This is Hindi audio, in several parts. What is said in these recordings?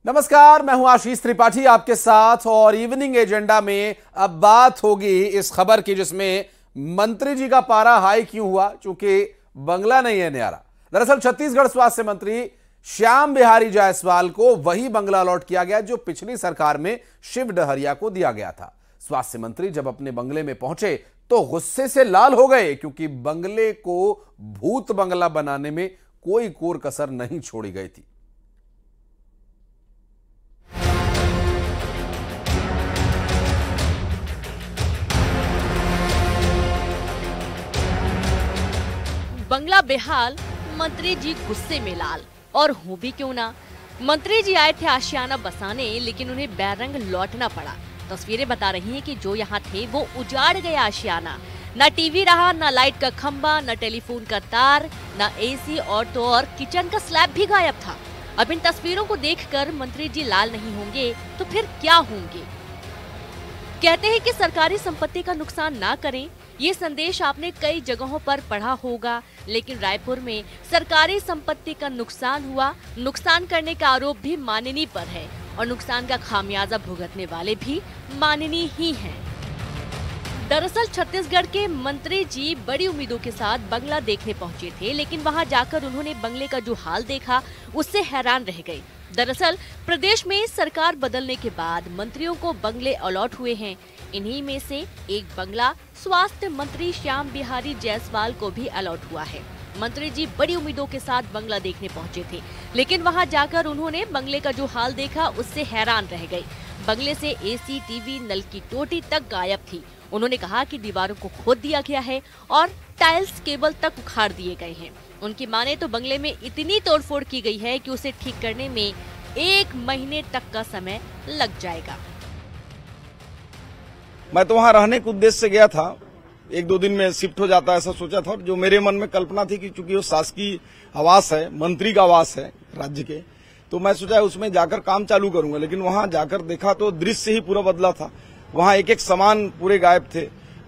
नमस्कार, मैं हूं आशीष त्रिपाठी आपके साथ और इवनिंग एजेंडा में अब बात होगी इस खबर की जिसमें मंत्री जी का पारा हाई क्यों हुआ, चूंकि बंगला नहीं है न्यारा। दरअसल छत्तीसगढ़ स्वास्थ्य मंत्री श्याम बिहारी जायसवाल को वही बंगला अलॉट किया गया जो पिछली सरकार में शिव डहरिया को दिया गया था। स्वास्थ्य मंत्री जब अपने बंगले में पहुंचे तो गुस्से से लाल हो गए, क्योंकि बंगले को भूत बंगला बनाने में कोई कोर कसर नहीं छोड़ी गई थी। बंगला बेहाल, मंत्री जी गुस्से में लाल, और हो भी क्यों ना। मंत्री जी आए थे आशियाना बसाने, लेकिन उन्हें बैरंग लौटना पड़ा। तस्वीरें बता रही हैं कि जो यहाँ थे वो उजाड़ गया आशियाना। न टीवी रहा, न लाइट का खंबा, न टेलीफोन का तार, न एसी, और तो और किचन का स्लैब भी गायब था। अब इन तस्वीरों को देखकर मंत्री जी लाल नहीं होंगे तो फिर क्या होंगे। कहते हैं कि सरकारी संपत्ति का नुकसान ना करें। ये संदेश आपने कई जगहों पर पढ़ा होगा, लेकिन रायपुर में सरकारी संपत्ति का नुकसान हुआ। नुकसान करने का आरोप भी माननीय पर है और नुकसान का खामियाजा भुगतने वाले भी माननीय ही हैं। दरअसल छत्तीसगढ़ के मंत्री जी बड़ी उम्मीदों के साथ बंगला देखने पहुंचे थे, लेकिन वहां जाकर उन्होंने बंगले का जो हाल देखा उससे हैरान रह गए। दरअसल प्रदेश में सरकार बदलने के बाद मंत्रियों को बंगले अलॉट हुए हैं। इन्हीं में से एक बंगला स्वास्थ्य मंत्री श्याम बिहारी जायसवाल को भी अलॉट हुआ है। मंत्री जी बड़ी उम्मीदों के साथ बंगला देखने पहुंचे थे, लेकिन वहां जाकर उन्होंने बंगले का जो हाल देखा उससे हैरान रह गए। बंगले से एसी, टीवी, नल की टोटी तक गायब थी। उन्होंने कहा कि दीवारों को खोद दिया गया है और टाइल्स, केबल तक उखाड़ दिए गए हैं। उनकी माने तो बंगले में इतनी तोड़फोड़ की गई है कि उसे ठीक करने में 1 महीने तक का समय लग जाएगा। मैं तो वहां रहने के उद्देश्य से गया था, 1-2 दिन में शिफ्ट हो जाता ऐसा सोचा था। जो मेरे मन में कल्पना थी कि चूंकि वो शासकीय आवास है, मंत्री का आवास है राज्य के, तो मैं सोचा उसमें जाकर काम चालू करूंगा। लेकिन वहां जाकर देखा तो दृश्य ही पूरा बदला था। वहां एक सामान पूरे गायब थे,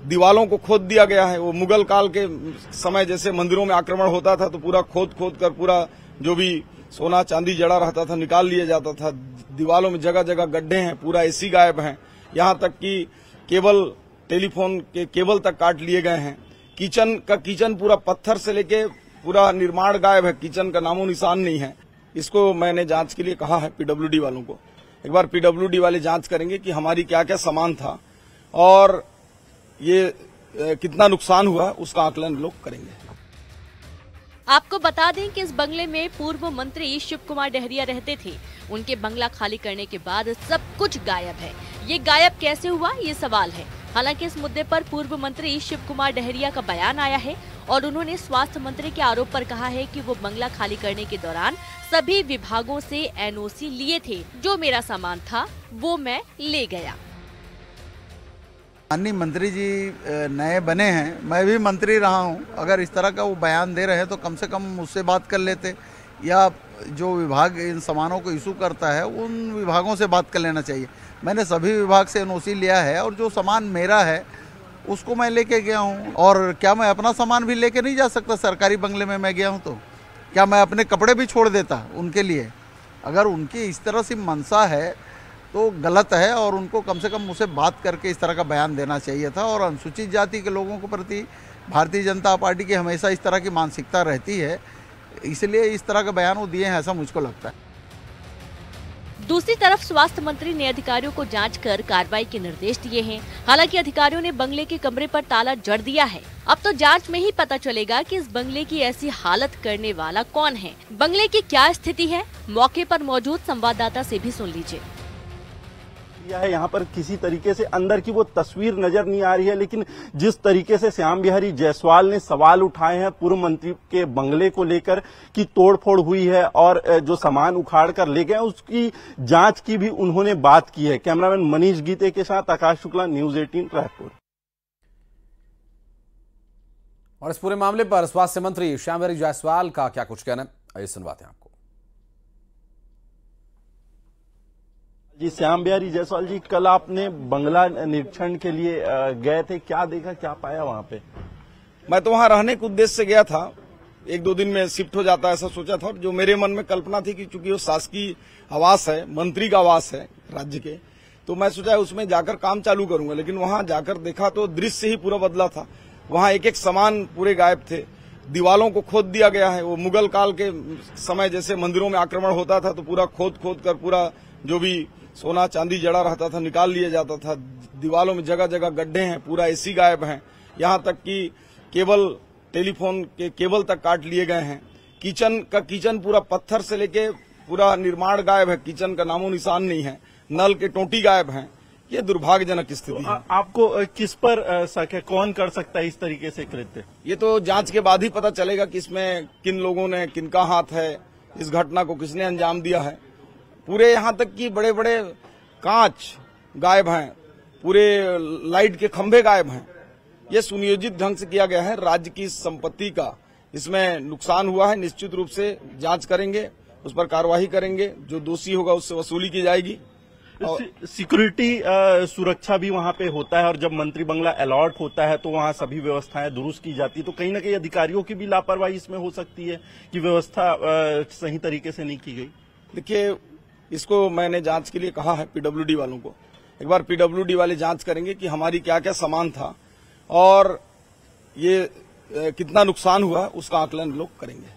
दीवालों को खोद दिया गया है। वो मुगल काल के समय जैसे मंदिरों में आक्रमण होता था तो पूरा खोद कर पूरा जो भी सोना चांदी जड़ा रहता था निकाल लिया जाता था। दीवालों में जगह जगह गड्ढे हैं, पूरा एसी गायब है, यहाँ तक कि केबल, टेलीफोन के केबल तक काट लिए गए हैं। किचन पूरा पत्थर से लेके पूरा निर्माण गायब है, किचन का नामो निशान नहीं है। इसको मैंने जांच के लिए कहा है पीडब्ल्यूडी वालों को। एक बार पीडब्ल्यूडी वाले जांच करेंगे कि हमारी क्या क्या सामान था और ये कितना नुकसान हुआ, उसका आकलन लोग करेंगे। आपको बता दें कि इस बंगले में पूर्व मंत्री शिव कुमार डहरिया रहते थे। उनके बंगला खाली करने के बाद सब कुछ गायब है। ये गायब कैसे हुआ, ये सवाल है। हालांकि इस मुद्दे पर पूर्व मंत्री शिव कुमार डहरिया का बयान आया है और उन्होंने स्वास्थ्य मंत्री के आरोप पर कहा है कि वो बंगला खाली करने के दौरान सभी विभागों से एनओसी लिए थे। जो मेरा सामान था वो मैं ले गया। माननीय मंत्री जी नए बने हैं, मैं भी मंत्री रहा हूं। अगर इस तरह का वो बयान दे रहे हैं तो कम से कम मुझसे बात कर लेते, या जो विभाग इन सामानों को इशू करता है उन विभागों से बात कर लेना चाहिए। मैंने सभी विभाग से एनओसी लिया है और जो सामान मेरा है उसको मैं लेके गया हूं। और क्या मैं अपना सामान भी लेके नहीं जा सकता? सरकारी बंगले में मैं गया हूं तो क्या मैं अपने कपड़े भी छोड़ देता उनके लिए? अगर उनकी इस तरह से मंशा है तो गलत है और उनको कम से कम मुझसे बात करके इस तरह का बयान देना चाहिए था। और अनुसूचित जाति के लोगों के प्रति भारतीय जनता पार्टी की हमेशा इस तरह की मानसिकता रहती है, इसलिए इस तरह का बयान वो दिए हैं, ऐसा मुझको लगता है। दूसरी तरफ स्वास्थ्य मंत्री ने अधिकारियों को जांच कर कार्रवाई के निर्देश दिए हैं। हालांकि अधिकारियों ने बंगले के कमरे पर ताला जड़ दिया है। अब तो जांच में ही पता चलेगा कि इस बंगले की ऐसी हालत करने वाला कौन है। बंगले की क्या स्थिति है, मौके पर मौजूद संवाददाता से भी सुन लीजिए। यहाँ पर किसी तरीके से अंदर की वो तस्वीर नजर नहीं आ रही है, लेकिन जिस तरीके से श्याम बिहारी जायसवाल ने सवाल उठाए हैं पूर्व मंत्री के बंगले को लेकर कि तोड़फोड़ हुई है और जो सामान उखाड़ कर ले गए उसकी जांच की भी उन्होंने बात की है। कैमरामैन मनीष गीते के साथ आकाश शुक्ला, न्यूज 18 रायपुर। और इस पूरे मामले पर स्वास्थ्य मंत्री श्याम बिहारी जायसवाल का क्या कुछ कहना है, आइए सुनवाते हैं आपको। जी श्याम बिहारी जायसवाल जी, कल आपने बंगला निरीक्षण के लिए गए थे, क्या देखा, क्या पाया वहां पे? मैं तो वहां रहने के उद्देश्य से गया था, एक दो दिन में शिफ्ट हो जाता है ऐसा सोचा था। और जो मेरे मन में कल्पना थी कि चूंकि वो शासकीय आवास है, मंत्री का आवास है राज्य के, तो मैं सोचा उसमें जाकर काम चालू करूंगा। लेकिन वहां जाकर देखा तो दृश्य ही पूरा बदला था। वहां एक एक सामान पूरे गायब थे, दीवालों को खोद दिया गया है। वो मुगल काल के समय जैसे मंदिरों में आक्रमण होता था तो पूरा खोद खोद कर पूरा जो भी सोना चांदी जड़ा रहता था निकाल लिया जाता था। दीवालों में जगह जगह गड्ढे हैं, पूरा एसी गायब हैं, यहाँ तक कि केबल, टेलीफोन के केबल तक काट लिए गए हैं। किचन पूरा पत्थर से लेके पूरा निर्माण गायब है, किचन का नामो निशान नहीं है। नल के टोटी गायब हैं। ये दुर्भाग्यजनक स्थिति है। आपको किस पर शक है, कौन कर सकता है इस तरीके से कृत्य? ये तो जांच के बाद ही पता चलेगा कि इसमें किन लोगों ने, किनका हाथ है, इस घटना को किसने अंजाम दिया है। पूरे यहाँ तक कि बड़े बड़े कांच गायब हैं, पूरे लाइट के खंभे गायब हैं। ये सुनियोजित ढंग से किया गया है। राज्य की संपत्ति का इसमें नुकसान हुआ है। निश्चित रूप से जांच करेंगे, उस पर कार्रवाई करेंगे, जो दोषी होगा उससे वसूली की जाएगी। सिक्योरिटी सुरक्षा भी वहां पे होता है और जब मंत्री बंगला अलॉट होता है तो वहां सभी व्यवस्थाएं दुरुस्त की जाती है, तो कहीं ना कहीं अधिकारियों की भी लापरवाही इसमें हो सकती है कि व्यवस्था सही तरीके से नहीं की गई। देखिए, इसको मैंने जांच के लिए कहा है पीडब्ल्यूडी वालों को। एक बार पीडब्ल्यूडी वाले जांच करेंगे कि हमारी क्या क्या सामान था और ये कितना नुकसान हुआ, उसका आकलन लोग करेंगे।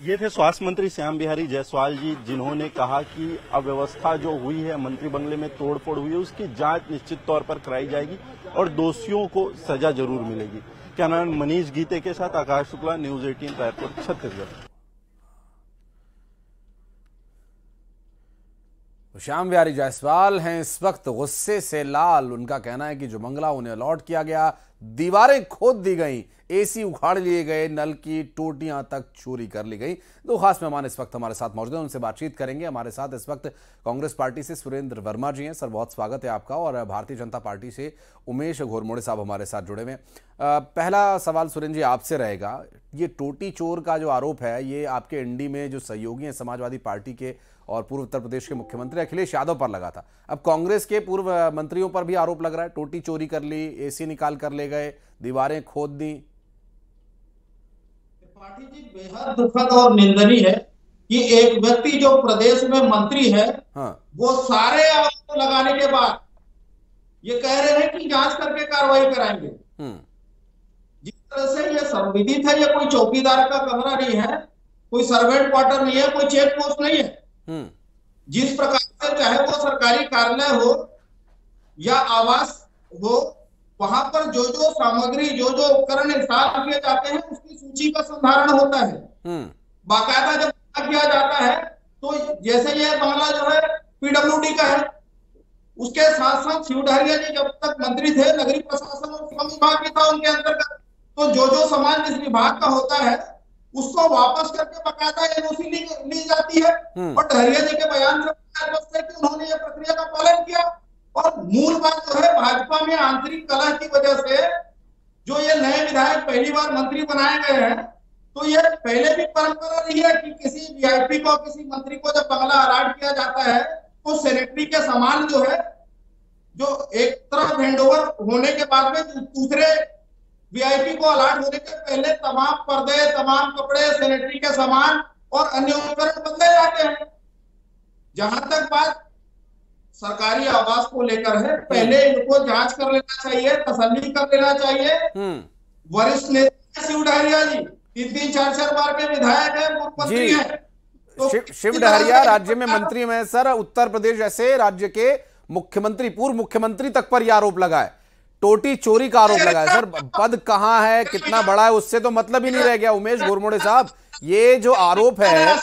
ये थे स्वास्थ्य मंत्री श्याम बिहारी जायसवाल जी, जिन्होंने कहा कि अव्यवस्था जो हुई है, मंत्री बंगले में तोड़फोड़ हुई है, उसकी जांच निश्चित तौर पर कराई जाएगी और दोषियों को सजा जरूर मिलेगी। क्या नाम? मनीष गीते के साथ आकाश शुक्ला, न्यूज 18 रायपुर, छत्तीसगढ़। श्याम बिहारी जायसवाल हैं इस वक्त गुस्से से लाल। उनका कहना है कि जो बंगला उन्हें अलॉट किया गया, दीवारें खोद दी गई, एसी उखाड़ लिए गए, नल की टोटियां तक चोरी कर ली गई। दो खास मेहमान इस वक्त हमारे साथ मौजूद हैं, उनसे बातचीत करेंगे। हमारे साथ इस वक्त कांग्रेस पार्टी से सुरेंद्र वर्मा जी हैं। सर, बहुत स्वागत है आपका। और भारतीय जनता पार्टी से उमेश घोरमोड़े साहब हमारे साथ जुड़े हुए हैं। पहला सवाल सुरेंद्र जी आपसे रहेगा। ये टोटी चोर का जो आरोप है, ये आपके इंडी में जो सहयोगी हैं समाजवादी पार्टी के और पूर्व उत्तर प्रदेश के मुख्यमंत्री अखिलेश यादव पर लगा था। अब कांग्रेस के पूर्व मंत्रियों पर भी आरोप लग रहा है, टोटी चोरी कर ली, एसी निकाल कर ले गए, दीवारें खोद दी। पार्टी जी, बेहद दुखद और निंदनीय है कि एक व्यक्ति जो प्रदेश में मंत्री है, वो सारे आरोप लगाने के बाद ये कह रहे हैं कि जांच करके कार्रवाई कराएंगे। जिस तरह से ये संविधित है, ये कोई चौकीदार का कमरा नहीं है, कोई सर्वेंट क्वार्टर नहीं है, कोई चेक पोस्ट नहीं है। जिस प्रकार से चाहे वो सरकारी कार्यालय हो या आवास हो, वहां पर जो जो सामग्री, जो जो उपकरण इंस्टॉल किए जाते हैं, उसकी सूची का संधारण होता है। बाकायदा जब किया जाता है तो जैसे ये बंगला जो है पीडब्ल्यूडी का है, उसके साथ साथ शिव डहरिया जी जब तक मंत्री थे, नगरीय प्रशासन और श्रम विभाग भी था उनके अंतर्गत, तो जो जो सामान जिस विभाग का होता है उसको वापस करके बाकायदा एनओसी ली जाती है। और डहरिया जी के बयान से कि उन्होंने ये प्रक्रिया का पालन किया। और मूल बात जो है, भाजपा में आंतरिक कलह की वजह से जो ये नए विधायक पहली बार मंत्री बनाए गए हैं, तो ये पहले भी परंपरा रही है कि किसी वीआईपी को, किसी मंत्री को जब बंगला अलॉट किया जाता है तो सेनेटरी के सामान जो है, जो एक तरफ हैंडओवर होने के बाद में दूसरे वीआईपी को अलॉट होने के पहले तमाम पर्दे, तमाम कपड़े, सेनेटरी के सामान और अन्य उपकरण बदले जाते हैं। जहां तक बात सरकारी आवास को लेकर है, पहले इनको जांच कर लेना चाहिए, तसल्ली कर लेना चाहिए। वरिष्ठ नेता शिव डहरिया जी 3-4 बार के विधायक है, मुख्यमंत्री है। तो शिव डहरिया राज्य में मंत्री में सर, उत्तर प्रदेश जैसे राज्य के मुख्यमंत्री, पूर्व मुख्यमंत्री तक पर यह आरोप लगा है, टोटी चोरी का आरोप लगा है। सर, पद कहां है, कितना बड़ा है, उससे तो मतलब ही नहीं रह गया। उमेश घोरमोड़े साहब, ये जो आरोप है,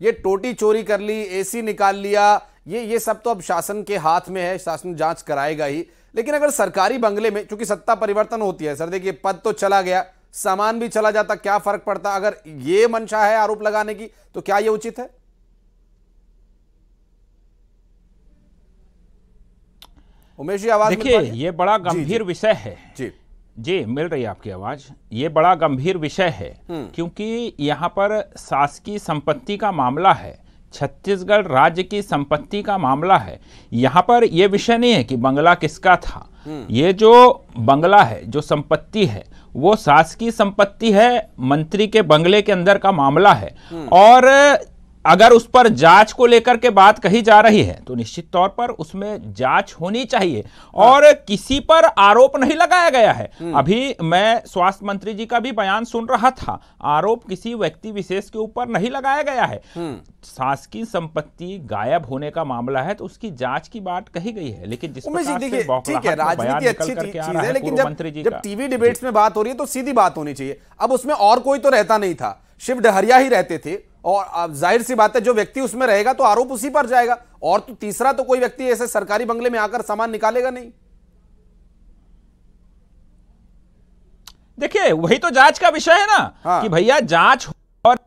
ये टोटी चोरी कर ली, एसी निकाल लिया, ये सब तो अब शासन के हाथ में है, शासन जांच कराएगा ही। लेकिन अगर सरकारी बंगले में, चूंकि सत्ता परिवर्तन होती है सर, देखिए पद तो चला गया, सामान भी चला जाता, क्या फर्क पड़ता? अगर ये मंशा है आरोप लगाने की, तो क्या ये उचित है? उमेश जी, आवाज देखिए, ये बड़ा गंभीर विषय है। जी, मिल रही है आपकी आवाज। ये बड़ा गंभीर विषय है क्योंकि यहाँ पर शासकीय संपत्ति का मामला है। छत्तीसगढ़ राज्य की संपत्ति का मामला है। यहाँ पर यह विषय नहीं है कि बंगला किसका था। ये जो बंगला है, जो संपत्ति है, वो शासकीय संपत्ति है, मंत्री के बंगले के अंदर का मामला है। और अगर उस पर जांच को लेकर के बात कही जा रही है तो निश्चित तौर पर उसमें जांच होनी चाहिए और किसी पर आरोप नहीं लगाया गया है। अभी मैं स्वास्थ्य मंत्री जी का भी बयान सुन रहा था, आरोप किसी व्यक्ति विशेष के ऊपर नहीं लगाया गया है। शासकीय संपत्ति गायब होने का मामला है तो उसकी जांच की बात कही गई है। लेकिन जिस प्रकार से ठीक है, राजनीति अच्छी चीज है, लेकिन जब टीवी डिबेट्स में बात हो रही है तो सीधी बात होनी चाहिए। अब उसमें और कोई तो रहता नहीं था, शिव डहरिया ही रहते थे और जाहिर सी बात है जो व्यक्ति उसमें रहेगा तो आरोप उसी पर जाएगा। और तो तीसरा तो कोई व्यक्ति ऐसे सरकारी बंगले में आकर सामान निकालेगा नहीं। देखिए, वही तो जांच का विषय है ना। हाँ। कि भैया जांच और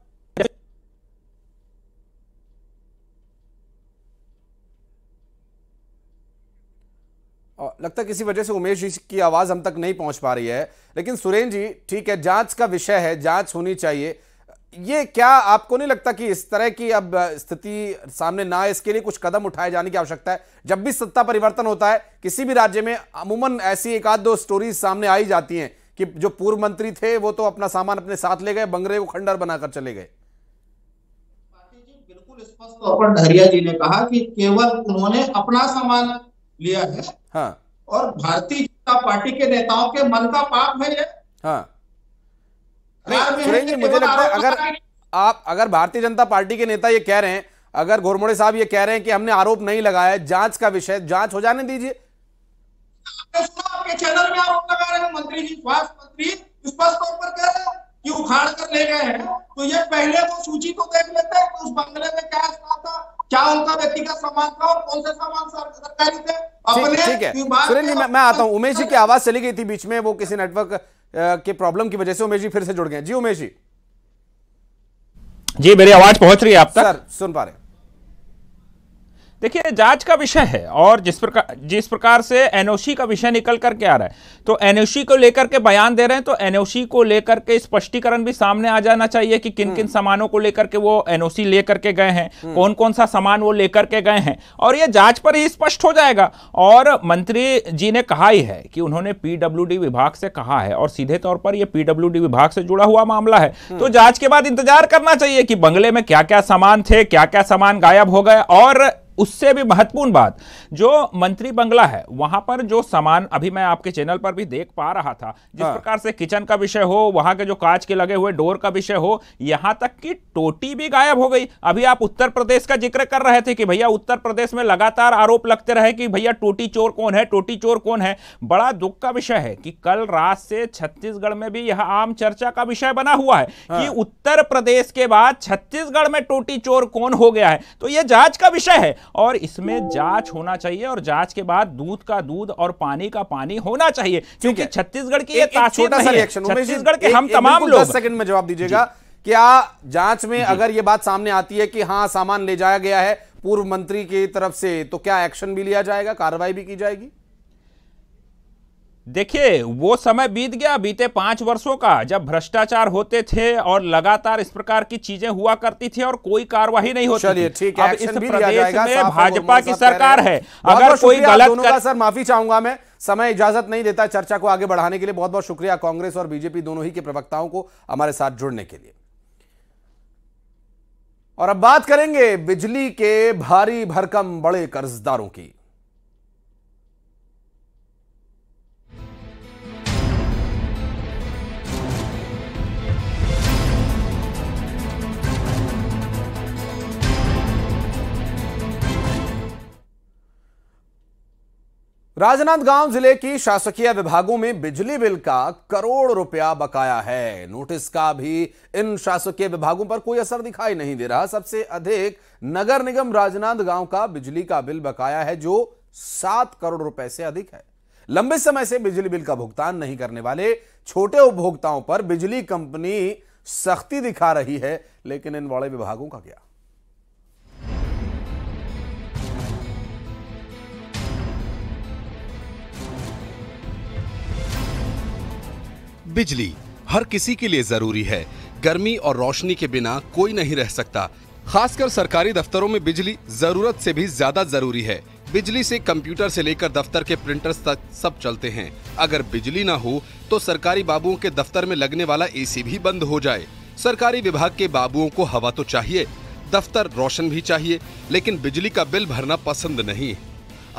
लगता है किसी वजह से उमेश जी की आवाज हम तक नहीं पहुंच पा रही है। लेकिन सुरेंद्र जी, ठीक है, जांच का विषय है, जांच होनी चाहिए। ये क्या आपको नहीं लगता कि इस तरह की अब स्थिति सामने ना, इसके लिए कुछ कदम उठाए जाने की आवश्यकता है? जब भी सत्ता परिवर्तन होता है किसी भी राज्य में, अमूमन ऐसी एक आध दो स्टोरीज सामने आई जाती हैं कि जो पूर्व मंत्री थे वो तो अपना सामान अपने साथ ले गए, बंगले को खंडर बनाकर चले गए। बिल्कुल स्पष्ट तौर पर डहरिया जी ने कहा कि केवल उन्होंने अपना सामान लिया है। हाँ। और भारतीय जनता पार्टी के नेताओं के मन का पाप है ये। हाँ। सुरेंद्र जी, मुझे लगता है अगर भारतीय जनता पार्टी के नेता ये कह रहे हैं, अगर घोरमोड़े साहब ये कह रहे हैं कि हमने आरोप नहीं लगाया, जांच का विषय, जांच हो जाने दीजिए। आपके चैनल में आरोप लगा रहे हैं मंत्री जी, स्वास्थ्य मंत्री स्पष्ट तौर पर कह रहे हैं कि उखाड़ कर ले गए हैं। तो ये पहले वो सूची तो देख लेते हैं कि उस बंगले में क्या था, क्या उनका व्यक्तिगत सामान था और कौन से सामान सरकारी थे। ठीक है सुरेंद्र जी, मैं आता हूं। उमेश जी की आवाज चली गई थी बीच में, वो किसी नेटवर्क के प्रॉब्लम की वजह से उमेश जी फिर से जुड़ गए। जी उमेश जी। जी, मेरी आवाज पहुंच रही है आप तक? सर सुन पा रहे हैं। देखिए, जांच का विषय है और जिस प्रकार से एनओसी का विषय निकल करके आ रहा है, तो एनओसी को लेकर के बयान दे रहे हैं, तो एनओसी को लेकर के स्पष्टीकरण भी सामने आ जाना चाहिए कि किन किन सामानों को लेकर के वो एनओसी लेकर के गए हैं, कौन कौन सा सामान वो लेकर के गए हैं, और ये जांच पर ही स्पष्ट हो जाएगा। और मंत्री जी ने कहा ही है कि उन्होंने पीडब्ल्यूडी विभाग से कहा है और सीधे तौर पर यह पीडब्ल्यूडी विभाग से जुड़ा हुआ मामला है। तो जांच के बाद इंतजार करना चाहिए कि बंगले में क्या क्या सामान थे, क्या क्या सामान गायब हो गए। और उससे भी महत्वपूर्ण बात, जो मंत्री बंगला है वहां पर जो सामान, अभी मैं आपके चैनल पर भी देख पा रहा था, जिस प्रकार से किचन का विषय हो, वहां के जो कांच के लगे हुए डोर का विषय हो, यहां तक कि टोटी भी गायब हो गई। अभी आप उत्तर प्रदेश का जिक्र कर रहे थे कि भैया उत्तर प्रदेश में लगातार आरोप लगते रहे कि भैया टोटी चोर कौन है, टोटी चोर कौन है। बड़ा दुख का विषय है कि कल रात से छत्तीसगढ़ में भी यह आम चर्चा का विषय बना हुआ है कि उत्तर प्रदेश के बाद छत्तीसगढ़ में टोटी चोर कौन हो गया है। तो यह जांच का विषय है और इसमें जांच होना चाहिए और जांच के बाद दूध का दूध और पानी का पानी होना चाहिए, क्योंकि छत्तीसगढ़ की ये तासीर नहीं है। छत्तीसगढ़ के हम तमाम लोग 10 सेकंड में जवाब दीजिएगा। क्या जांच में अगर ये बात सामने आती है कि हाँ सामान ले जाया गया है पूर्व मंत्री की तरफ से, तो क्या एक्शन भी लिया जाएगा, कार्रवाई भी की जाएगी? देखिए, वो समय बीत गया, बीते 5 वर्षों का, जब भ्रष्टाचार होते थे और लगातार इस प्रकार की चीजें हुआ करती थी और कोई कार्रवाई नहीं होती। चलिए ठीक है, अब इस प्रदेश में भाजपा की सरकार है। अगर कोई गलत सर, माफी चाहूंगा मैं, समय इजाजत नहीं देता चर्चा को आगे बढ़ाने के लिए। बहुत बहुत शुक्रिया कांग्रेस और बीजेपी दोनों ही के प्रवक्ताओं को हमारे साथ जुड़ने के लिए। और अब बात करेंगे बिजली के भारी भरकम बड़े कर्जदारों की। राजनांदगांव जिले की शासकीय विभागों में बिजली बिल का करोड़ रुपया बकाया है। नोटिस का भी इन शासकीय विभागों पर कोई असर दिखाई नहीं दे रहा। सबसे अधिक नगर निगम राजनांदगांव का बिजली का बिल बकाया है, जो 7 करोड़ रुपए से अधिक है। लंबे समय से बिजली बिल का भुगतान नहीं करने वाले छोटे उपभोक्ताओं पर बिजली कंपनी सख्ती दिखा रही है, लेकिन इन बड़े विभागों का क्या? बिजली हर किसी के लिए जरूरी है। गर्मी और रोशनी के बिना कोई नहीं रह सकता। खासकर सरकारी दफ्तरों में बिजली जरूरत से भी ज्यादा जरूरी है। बिजली से कंप्यूटर से लेकर दफ्तर के प्रिंटर्स तक सब चलते हैं। अगर बिजली ना हो तो सरकारी बाबुओं के दफ्तर में लगने वाला एसी भी बंद हो जाए। सरकारी विभाग के बाबुओं को हवा तो चाहिए, दफ्तर रोशन भी चाहिए, लेकिन बिजली का बिल भरना पसंद नहीं।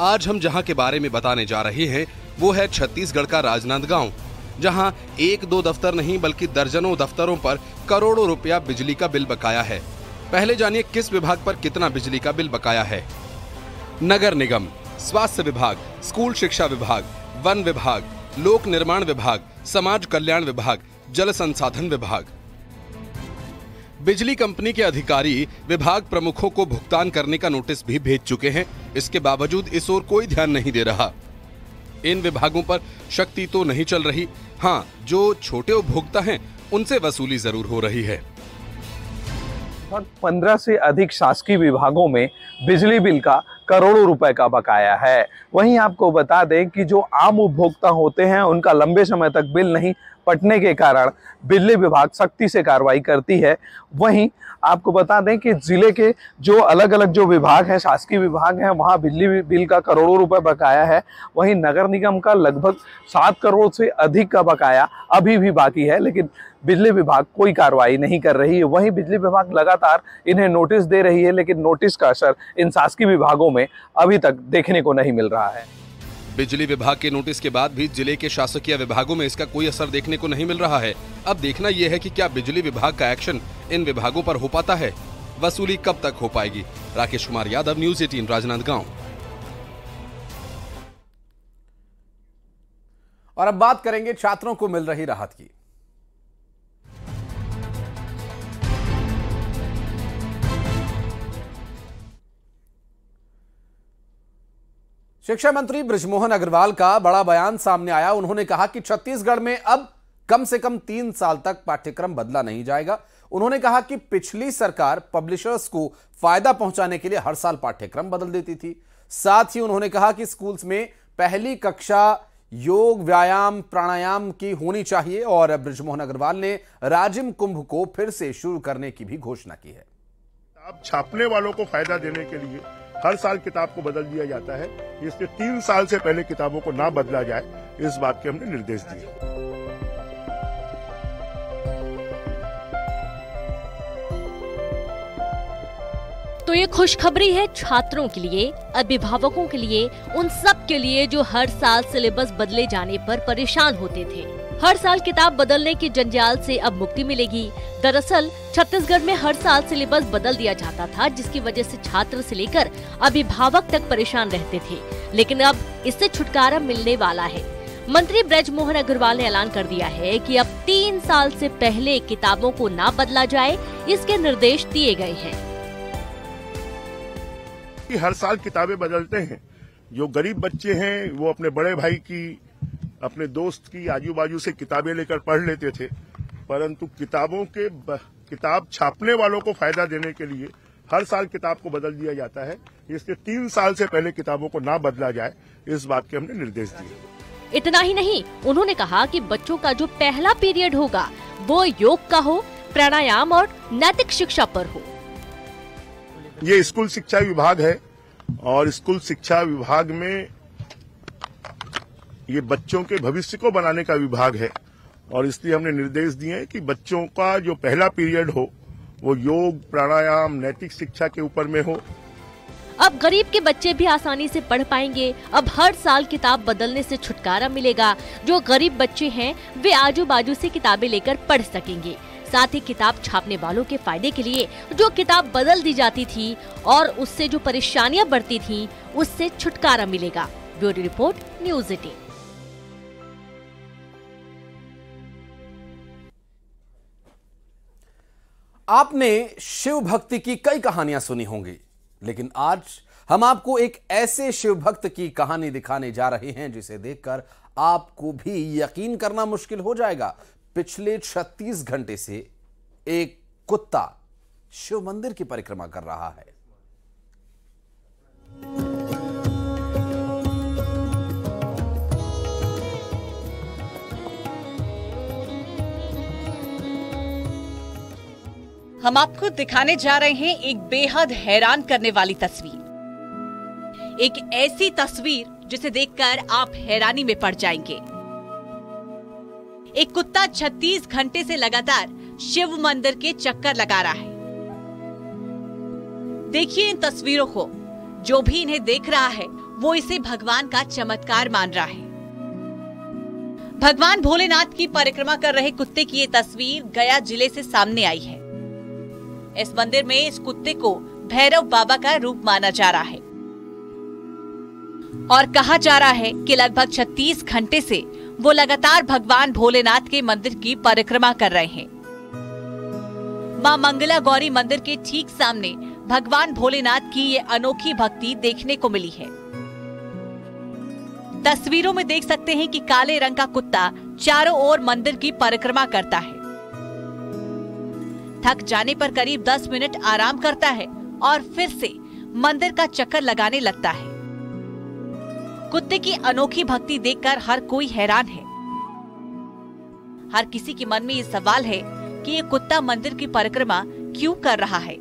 आज हम जहां के बारे में बताने जा रहे हैं वो है छत्तीसगढ़ का राजनांदगांव, जहां एक दो दफ्तर नहीं बल्कि दर्जनों दफ्तरों पर करोड़ों रुपया बिजली का बिल बकाया है। पहले जानिए किस विभाग पर कितना बिजली का बिल बकाया है। नगर निगम, स्वास्थ्य विभाग, स्कूल शिक्षा विभाग, वन विभाग, लोक निर्माण विभाग, समाज कल्याण विभाग, जल संसाधन विभाग। बिजली कंपनी के अधिकारी विभाग प्रमुखों को भुगतान करने का नोटिस भी भेज चुके हैं। इसके बावजूद इस ओर कोई ध्यान नहीं दे रहा। इन विभागों पर शक्ति तो नहीं चल रही, हाँ, जो छोटे उपभोक्ता हैं उनसे वसूली जरूर हो रही है। 15 से अधिक शासकीय विभागों में बिजली बिल का करोड़ों रुपए का बकाया है। वहीं आपको बता दें कि जो आम उपभोक्ता होते हैं उनका लंबे समय तक बिल नहीं पटने के कारण बिजली विभाग सख्ती से कार्रवाई करती है। वहीं आपको बता दें कि जिले के जो अलग अलग जो विभाग हैं, शासकीय विभाग हैं, वहां बिजली बिल का करोड़ों रुपए बकाया है। वहीं नगर निगम का लगभग 7 करोड़ से अधिक का बकाया अभी भी बाकी है, लेकिन बिजली विभाग कोई कार्रवाई नहीं कर रही है। वहीं बिजली विभाग लगातार इन्हें नोटिस दे रही है, लेकिन नोटिस का असर इन शासकीय विभागों में अभी तक देखने को नहीं मिल रहा है। बिजली विभाग के नोटिस के बाद भी जिले के शासकीय विभागों में इसका कोई असर देखने को नहीं मिल रहा है। अब देखना यह है कि क्या बिजली विभाग का एक्शन इन विभागों पर हो पाता है। वसूली कब तक हो पाएगी। राकेश कुमार यादव, न्यूज़ 18, राजनांदगांव। और अब बात करेंगे छात्रों को मिल रही राहत की। शिक्षा मंत्री बृजमोहन अग्रवाल का बड़ा बयान सामने आया। उन्होंने कहा कि छत्तीसगढ़ में अब कम से कम 3 साल तक पाठ्यक्रम बदला नहीं जाएगा। उन्होंने कहा कि पिछली सरकार पब्लिशर्स को फायदा पहुंचाने के लिए हर साल पाठ्यक्रम बदल देती थी। साथ ही उन्होंने कहा कि स्कूल्स में पहली कक्षा योग, व्यायाम, प्राणायाम की होनी चाहिए और बृजमोहन अग्रवाल ने राजिम कुंभ को फिर से शुरू करने की भी घोषणा की है। अब छापने वालों को फायदा देने के लिए हर साल किताब को बदल दिया जाता है, इसलिए 3 साल से पहले किताबों को ना बदला जाए, इस बात के हमने निर्देश दिए। तो ये खुशखबरी है छात्रों के लिए, अभिभावकों के लिए, उन सब के लिए जो हर साल सिलेबस बदले जाने पर परेशान होते थे। हर साल किताब बदलने की जंजाल से अब मुक्ति मिलेगी। दरअसल छत्तीसगढ़ में हर साल सिलेबस बदल दिया जाता था, जिसकी वजह से छात्र से लेकर अभिभावक तक परेशान रहते थे, लेकिन अब इससे छुटकारा मिलने वाला है। मंत्री बृजमोहन अग्रवाल ने ऐलान कर दिया है कि अब 3 साल से पहले किताबों को ना बदला जाए, इसके निर्देश दिए गए हैं। हर साल किताबें बदलते हैं, जो गरीब बच्चे हैं वो अपने बड़े भाई की, अपने दोस्त की, आजू बाजू से किताबें लेकर पढ़ लेते थे, परंतु किताब छापने वालों को फायदा देने के लिए हर साल किताब को बदल दिया जाता है, इसलिए 3 साल से पहले किताबों को ना बदला जाए, इस बात के हमने निर्देश दिए। इतना ही नहीं, उन्होंने कहा कि बच्चों का जो पहला पीरियड होगा वो योग का हो, प्राणायाम और नैतिक शिक्षा पर हो। ये स्कूल शिक्षा विभाग है और स्कूल शिक्षा विभाग में ये बच्चों के भविष्य को बनाने का विभाग है और इसलिए हमने निर्देश दिए हैं कि बच्चों का जो पहला पीरियड हो वो योग, प्राणायाम, नैतिक शिक्षा के ऊपर में हो। अब गरीब के बच्चे भी आसानी से पढ़ पाएंगे। अब हर साल किताब बदलने से छुटकारा मिलेगा। जो गरीब बच्चे हैं वे आजू बाजू से किताबें लेकर पढ़ सकेंगे। साथ ही किताब छापने वालों के फायदे के लिए जो किताब बदल दी जाती थी और उससे जो परेशानियां बढ़ती थी, उससे छुटकारा मिलेगा। Bureau report, news 18। आपने शिव भक्ति की कई कहानियां सुनी होंगी, लेकिन आज हम आपको एक ऐसे शिव भक्त की कहानी दिखाने जा रहे हैं जिसे देखकर आपको भी यकीन करना मुश्किल हो जाएगा। पिछले 36 घंटे से एक कुत्ता शिव मंदिर की परिक्रमा कर रहा है। हम आपको दिखाने जा रहे हैं एक बेहद हैरान करने वाली तस्वीर। एक ऐसी तस्वीर जिसे देखकर आप हैरानी में पड़ जाएंगे। एक कुत्ता 36 घंटे से लगातार शिव मंदिर के चक्कर लगा रहा है। देखिए इन तस्वीरों को। जो भी इन्हें देख रहा है वो इसे भगवान का चमत्कार मान रहा है। भगवान भोलेनाथ की परिक्रमा कर रहे कुत्ते की ये तस्वीर गया जिले से सामने आई है। इस मंदिर में इस कुत्ते को भैरव बाबा का रूप माना जा रहा है और कहा जा रहा है कि लगभग 36 घंटे से वो लगातार भगवान भोलेनाथ के मंदिर की परिक्रमा कर रहे हैं। मां मंगला गौरी मंदिर के ठीक सामने भगवान भोलेनाथ की ये अनोखी भक्ति देखने को मिली है। तस्वीरों में देख सकते हैं कि काले रंग का कुत्ता चारों ओर मंदिर की परिक्रमा करता है। थक जाने पर करीब 10 मिनट आराम करता है और फिर से मंदिर का चक्कर लगाने लगता है। कुत्ते की अनोखी भक्ति देखकर हर कोई हैरान है। हर किसी के मन में ये सवाल है कि ये कुत्ता मंदिर की परिक्रमा क्यों कर रहा है।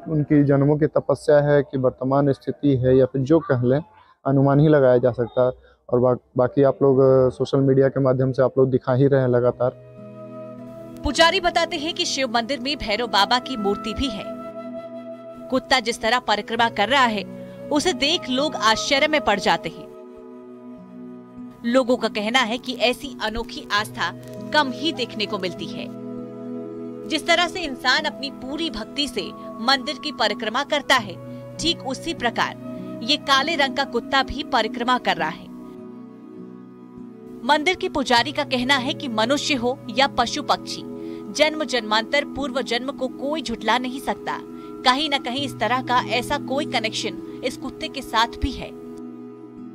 उनकी जन्मों की तपस्या है कि वर्तमान स्थिति है या फिर जो कह लें, अनुमान ही लगाया जा सकता है। और बाकी आप लोग सोशल मीडिया के माध्यम से आप लोग दिखा ही रहे हैं लगातार। पुजारी बताते हैं कि शिव मंदिर में भैरव बाबा की मूर्ति भी है। कुत्ता जिस तरह परिक्रमा कर रहा है उसे देख लोग आश्चर्य में पड़ जाते हैं। लोगों का कहना है कि ऐसी अनोखी आस्था कम ही देखने को मिलती है। जिस तरह से इंसान अपनी पूरी भक्ति से मंदिर की परिक्रमा करता है, ठीक उसी प्रकार ये काले रंग का कुत्ता भी परिक्रमा कर रहा है। मंदिर के पुजारी का कहना है कि मनुष्य हो या पशु पक्षी, जन्म जन्मांतर पूर्व जन्म को कोई झुठला नहीं सकता। कहीं न कहीं इस तरह का ऐसा कोई कनेक्शन इस कुत्ते के साथ भी है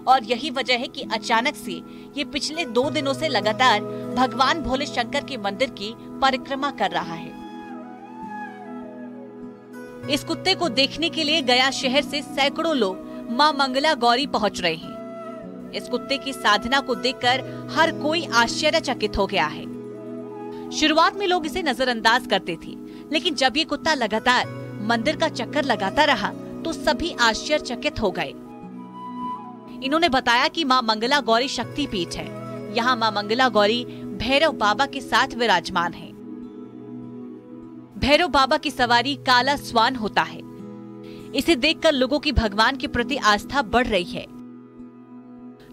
और यही वजह है कि अचानक से ये पिछले 2 दिनों से लगातार भगवान भोले शंकर के मंदिर की परिक्रमा कर रहा है। इस कुत्ते को देखने के लिए गया शहर से सैकड़ों लोग मां मंगला गौरी पहुंच रहे हैं। इस कुत्ते की साधना को देखकर हर कोई आश्चर्यचकित हो गया है। शुरुआत में लोग इसे नजरअंदाज करते थे, लेकिन जब ये कुत्ता लगातार मंदिर का चक्कर लगाता रहा तो सभी आश्चर्यचकित हो गए। इन्होंने बताया कि मां मंगला गौरी शक्ति पीठ है। यहाँ मां मंगला गौरी भैरव बाबा के साथ विराजमान है। भैरव बाबा की सवारी काला स्वान होता है। इसे देखकर लोगों की भगवान के प्रति आस्था बढ़ रही है।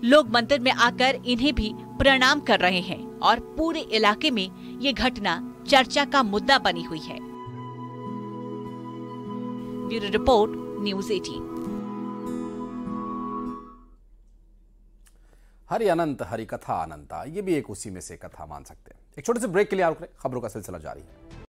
लोग मंदिर में आकर इन्हें भी प्रणाम कर रहे हैं और पूरे इलाके में ये घटना चर्चा का मुद्दा बनी हुई है। Bureau report, news 18। हरि अनंत हरि कथा अनंता, ये भी एक उसी में से कथा मान सकते हैं। एक छोटे से ब्रेक के लिए आप खबरों का सिलसिला जारी है।